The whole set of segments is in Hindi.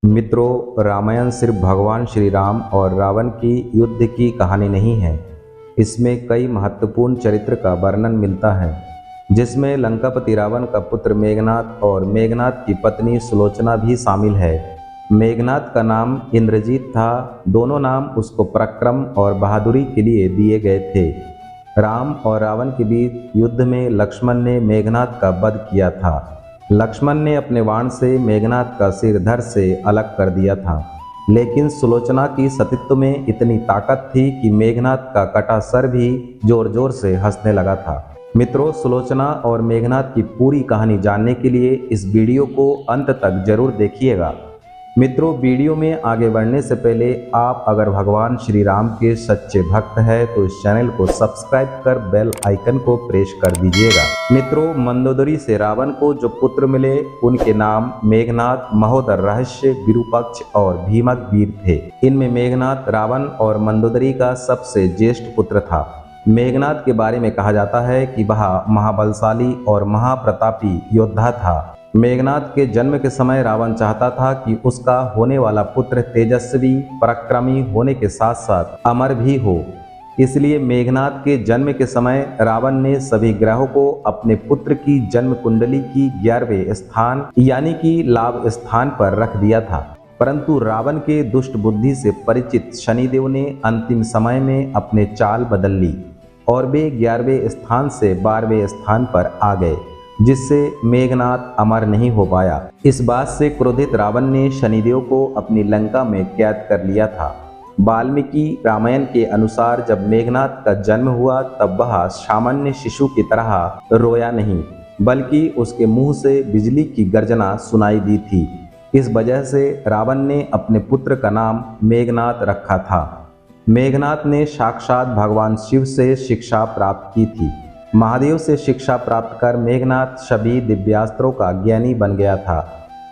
मित्रों, रामायण सिर्फ भगवान श्री राम और रावण की युद्ध की कहानी नहीं है। इसमें कई महत्वपूर्ण चरित्र का वर्णन मिलता है, जिसमें लंकापति रावण का पुत्र मेघनाद और मेघनाद की पत्नी सुलोचना भी शामिल है। मेघनाद का नाम इंद्रजीत था। दोनों नाम उसको पराक्रम और बहादुरी के लिए दिए गए थे। राम और रावण के बीच युद्ध में लक्ष्मण ने मेघनाद का वध किया था। लक्ष्मण ने अपने बाण से मेघनाद का सिर धड़ से अलग कर दिया था, लेकिन सुलोचना की सतीत्व में इतनी ताकत थी कि मेघनाद का कटा सर भी जोर जोर से हंसने लगा था। मित्रों, सुलोचना और मेघनाद की पूरी कहानी जानने के लिए इस वीडियो को अंत तक जरूर देखिएगा। मित्रों, वीडियो में आगे बढ़ने से पहले आप अगर भगवान श्री राम के सच्चे भक्त हैं तो इस चैनल को सब्सक्राइब कर बेल आइकन को प्रेस कर दीजिएगा। मित्रों, मंदोदरी से रावण को जो पुत्र मिले उनके नाम मेघनाद, महोदर, रहस्य, विरूपाक्ष और भीमक वीर थे। इनमें मेघनाद रावण और मंदोदरी का सबसे ज्येष्ठ पुत्र था। मेघनाद के बारे में कहा जाता है कि वह महाबलशाली और महाप्रतापी योद्धा था। मेघनाद के जन्म के समय रावण चाहता था कि उसका होने वाला पुत्र तेजस्वी, पराक्रमी होने के साथ साथ अमर भी हो। इसलिए मेघनाद के जन्म के समय रावण ने सभी ग्रहों को अपने पुत्र की जन्म कुंडली की 11वें स्थान यानी कि लाभ स्थान पर रख दिया था। परंतु रावण के दुष्ट बुद्धि से परिचित शनिदेव ने अंतिम समय में अपने चाल बदल ली और वे 11वें स्थान से 12वें स्थान पर आ गए, जिससे मेघनाद अमर नहीं हो पाया। इस बात से क्रोधित रावण ने शनिदेव को अपनी लंका में कैद कर लिया था। वाल्मीकि रामायण के अनुसार जब मेघनाद का जन्म हुआ तब वह सामान्य शिशु की तरह रोया नहीं, बल्कि उसके मुंह से बिजली की गर्जना सुनाई दी थी। इस वजह से रावण ने अपने पुत्र का नाम मेघनाद रखा था। मेघनाद ने साक्षात भगवान शिव से शिक्षा प्राप्त की थी। महादेव से शिक्षा प्राप्त कर मेघनाद सभी दिव्यास्त्रों का ज्ञानी बन गया था।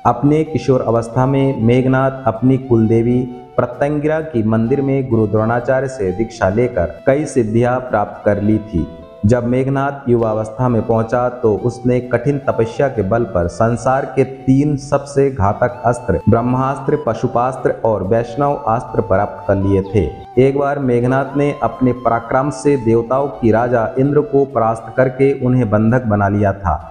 अपने किशोर अवस्था में मेघनाद अपनी कुलदेवी प्रत्यंगिरा की मंदिर में गुरु द्रोणाचार्य से दीक्षा लेकर कई सिद्धियां प्राप्त कर ली थी। जब मेघनाद युवावस्था में पहुंचा तो उसने कठिन तपस्या के बल पर संसार के 3 सबसे घातक अस्त्र ब्रह्मास्त्र, पशुपास्त्र और वैष्णव अस्त्र प्राप्त कर लिए थे। एक बार मेघनाद ने अपने पराक्रम से देवताओं की राजा इंद्र को परास्त करके उन्हें बंधक बना लिया था।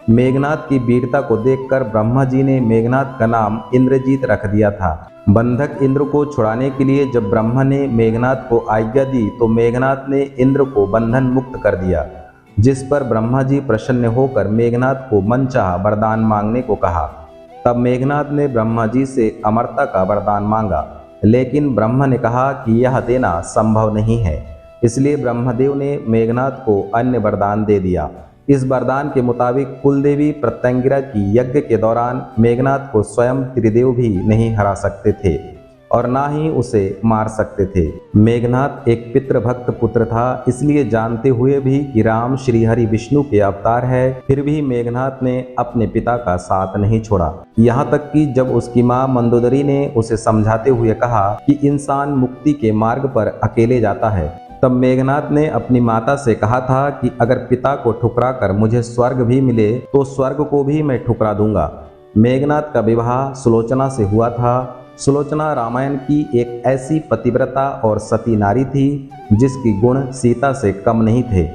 मेघनाद की वीरता को देखकर ब्रह्मा जी ने मेघनाद का नाम इंद्रजीत रख दिया था। बंधक इंद्र को छुड़ाने के लिए जब ब्रह्मा ने मेघनाद को आज्ञा दी तो मेघनाद ने इंद्र को बंधन मुक्त कर दिया, जिस पर ब्रह्मा जी प्रसन्न होकर मेघनाद को मनचाहा वरदान मांगने को कहा। तब मेघनाद ने ब्रह्मा जी से अमरता का वरदान मांगा, लेकिन ब्रह्मा ने कहा कि यह देना संभव नहीं है। इसलिए ब्रह्मदेव ने मेघनाद को अन्य वरदान दे दिया। इस वरदान के मुताबिक कुलदेवी प्रत्यंगिरा की यज्ञ के दौरान मेघनाद को स्वयं त्रिदेव भी नहीं हरा सकते थे और ना ही उसे मार सकते थे। मेघनाद एक पितृभक्त पुत्र था, इसलिए जानते हुए भी कि राम श्री हरि विष्णु के अवतार है, फिर भी मेघनाद ने अपने पिता का साथ नहीं छोड़ा। यहाँ तक कि जब उसकी माँ मंदोदरी ने उसे समझाते हुए कहा कि इंसान मुक्ति के मार्ग पर अकेले जाता है, तब मेघनाद ने अपनी माता से कहा था कि अगर पिता को ठुकरा कर मुझे स्वर्ग भी मिले तो स्वर्ग को भी मैं ठुकरा दूंगा। मेघनाद का विवाह सुलोचना से हुआ था। सुलोचना रामायण की एक ऐसी पतिव्रता और सती नारी थी जिसकी गुण सीता से कम नहीं थे।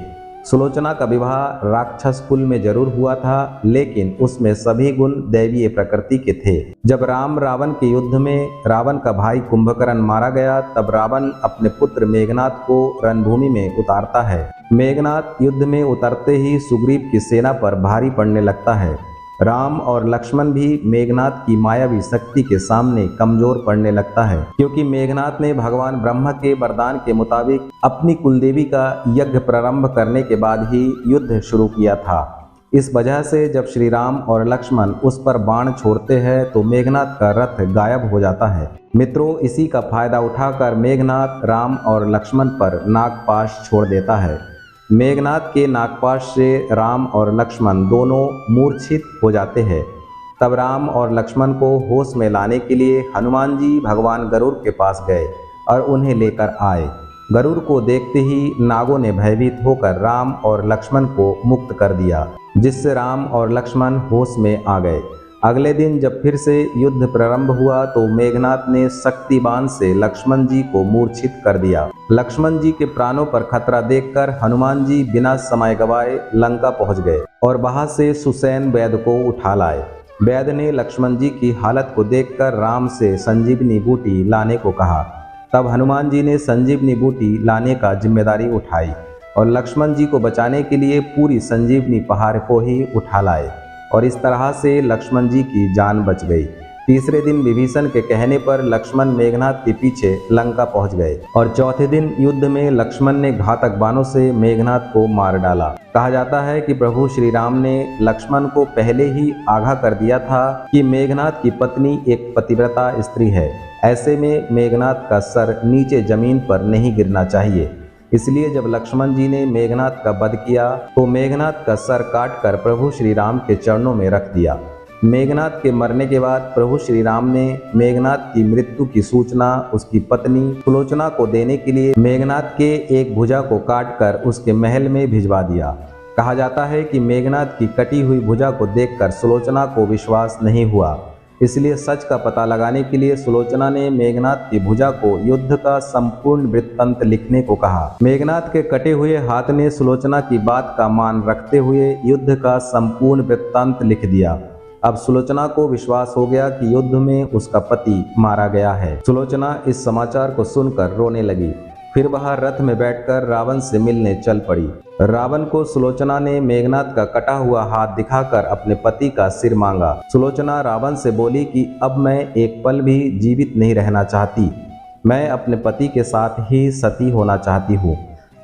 सुलोचना का विवाह राक्षस कुल में जरूर हुआ था, लेकिन उसमें सभी गुण दैवीय प्रकृति के थे। जब राम रावण के युद्ध में रावण का भाई कुंभकर्ण मारा गया तब रावण अपने पुत्र मेघनाद को रणभूमि में उतारता है। मेघनाद युद्ध में उतरते ही सुग्रीव की सेना पर भारी पड़ने लगता है। राम और लक्ष्मण भी मेघनाद की मायावी शक्ति के सामने कमजोर पड़ने लगता है, क्योंकि मेघनाद ने भगवान ब्रह्मा के वरदान के मुताबिक अपनी कुलदेवी का यज्ञ प्रारंभ करने के बाद ही युद्ध शुरू किया था। इस वजह से जब श्री राम और लक्ष्मण उस पर बाण छोड़ते हैं तो मेघनाद का रथ गायब हो जाता है। मित्रों, इसी का फायदा उठाकर मेघनाद राम और लक्ष्मण पर नागपाश छोड़ देता है। मेघनाद के नागपाश से राम और लक्ष्मण दोनों मूर्छित हो जाते हैं। तब राम और लक्ष्मण को होश में लाने के लिए हनुमान जी भगवान गरुड़ के पास गए और उन्हें लेकर आए। गरुड़ को देखते ही नागों ने भयभीत होकर राम और लक्ष्मण को मुक्त कर दिया, जिससे राम और लक्ष्मण होश में आ गए। अगले दिन जब फिर से युद्ध प्रारंभ हुआ तो मेघनाद ने शक्तिबाण से लक्ष्मण जी को मूर्छित कर दिया। लक्ष्मण जी के प्राणों पर खतरा देखकर हनुमान जी बिना समय गवाए लंका पहुंच गए और वहां से सुसैन वैद्य को उठा लाए। वैद्य ने लक्ष्मण जी की हालत को देखकर राम से संजीवनी बूटी लाने को कहा। तब हनुमान जी ने संजीवनी बूटी लाने का जिम्मेदारी उठाई और लक्ष्मण जी को बचाने के लिए पूरी संजीवनी पहाड़ को ही उठा लाए और इस तरह से लक्ष्मण जी की जान बच गई। तीसरे दिन विभीषण के कहने पर लक्ष्मण मेघनाद के पीछे लंका पहुंच गए और चौथे दिन युद्ध में लक्ष्मण ने घातक बाणों से मेघनाद को मार डाला। कहा जाता है कि प्रभु श्री राम ने लक्ष्मण को पहले ही आगाह कर दिया था कि मेघनाद की पत्नी एक पतिव्रता स्त्री है। ऐसे में मेघनाद का सर नीचे जमीन पर नहीं गिरना चाहिए। इसलिए जब लक्ष्मण जी ने मेघनाद का वध किया तो मेघनाद का सर काटकर प्रभु श्री राम के चरणों में रख दिया। मेघनाद के मरने के बाद प्रभु श्री राम ने मेघनाद की मृत्यु की सूचना उसकी पत्नी सुलोचना को देने के लिए मेघनाद के एक भुजा को काटकर उसके महल में भिजवा दिया। कहा जाता है कि मेघनाद की कटी हुई भुजा को देखकर सुलोचना को विश्वास नहीं हुआ, इसलिए सच का पता लगाने के लिए सुलोचना ने मेघनाद की भुजा को युद्ध का संपूर्ण वृत्तांत लिखने को कहा। मेघनाद के कटे हुए हाथ ने सुलोचना की बात का मान रखते हुए युद्ध का संपूर्ण वृत्तांत लिख दिया। अब सुलोचना को विश्वास हो गया कि युद्ध में उसका पति मारा गया है। सुलोचना इस समाचार को सुनकर रोने लगी। फिर वह रथ में बैठकर रावण से मिलने चल पड़ी। रावण को सुलोचना ने मेघनाद का कटा हुआ हाथ दिखाकर अपने पति का सिर मांगा। सुलोचना रावण से बोली कि अब मैं एक पल भी जीवित नहीं रहना चाहती, मैं अपने पति के साथ ही सती होना चाहती हूँ।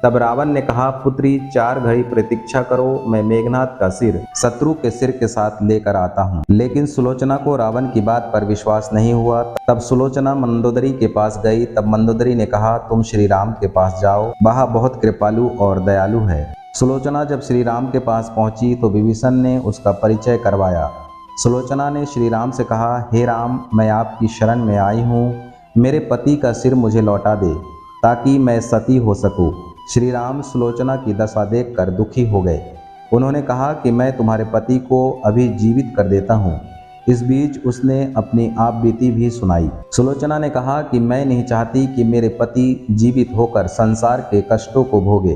तब रावण ने कहा, पुत्री 4 घड़ी प्रतीक्षा करो, मैं मेघनाद का सिर शत्रु के सिर के साथ लेकर आता हूँ। लेकिन सुलोचना को रावण की बात पर विश्वास नहीं हुआ। तब सुलोचना मंदोदरी के पास गई। तब मंदोदरी ने कहा, तुम श्री राम के पास जाओ, वह बहुत कृपालु और दयालु है। सुलोचना जब श्री राम के पास पहुंची तो विभीषण ने उसका परिचय करवाया। सुलोचना ने श्री राम से कहा, हे राम, मैं आपकी शरण में आई हूँ, मेरे पति का सिर मुझे लौटा दे ताकि मैं सती हो सकूँ। श्री राम सुलोचना की दशा देखकर दुखी हो गए। उन्होंने कहा कि मैं तुम्हारे पति को अभी जीवित कर देता हूँ। इस बीच उसने अपनी आप बीती भी सुनाई। सुलोचना ने कहा कि मैं नहीं चाहती कि मेरे पति जीवित होकर संसार के कष्टों को भोगे।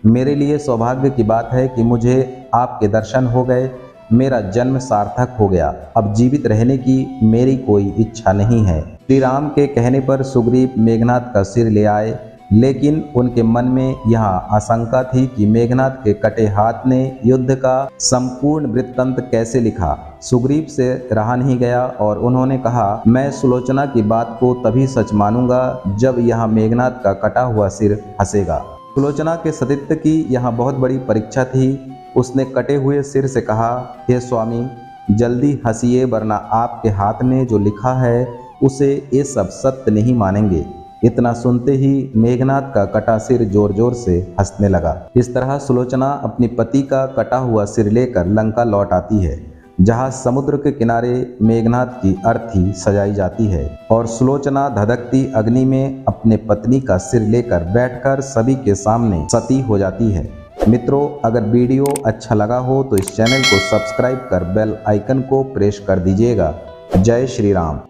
मेरे लिए सौभाग्य की बात है कि मुझे आपके दर्शन हो गए, मेरा जन्म सार्थक हो गया। अब जीवित रहने की मेरी कोई इच्छा नहीं है। श्री राम के कहने पर सुग्रीव मेघनाद का सिर ले आए, लेकिन उनके मन में यह आशंका थी कि मेघनाद के कटे हाथ ने युद्ध का संपूर्ण वृत्तांत कैसे लिखा। सुग्रीव से रहा नहीं गया और उन्होंने कहा, मैं सुलोचना की बात को तभी सच मानूंगा जब यह मेघनाद का कटा हुआ सिर हंसेगा। सुलोचना के सतीत्व की यह बहुत बड़ी परीक्षा थी। उसने कटे हुए सिर से कहा, हे स्वामी, जल्दी हंसिए, वरना आपके हाथ ने जो लिखा है उसे ये सब सत्य नहीं मानेंगे। इतना सुनते ही मेघनाद का कटा सिर जोर जोर से हंसने लगा। इस तरह सुलोचना अपने पति का कटा हुआ सिर लेकर लंका लौट आती है, जहां समुद्र के किनारे मेघनाद की अर्थी सजाई जाती है और सुलोचना धधकती अग्नि में अपने पत्नी का सिर लेकर बैठकर सभी के सामने सती हो जाती है। मित्रों, अगर वीडियो अच्छा लगा हो तो इस चैनल को सब्सक्राइब कर बेल आइकन को प्रेस कर दीजिएगा। जय श्री राम।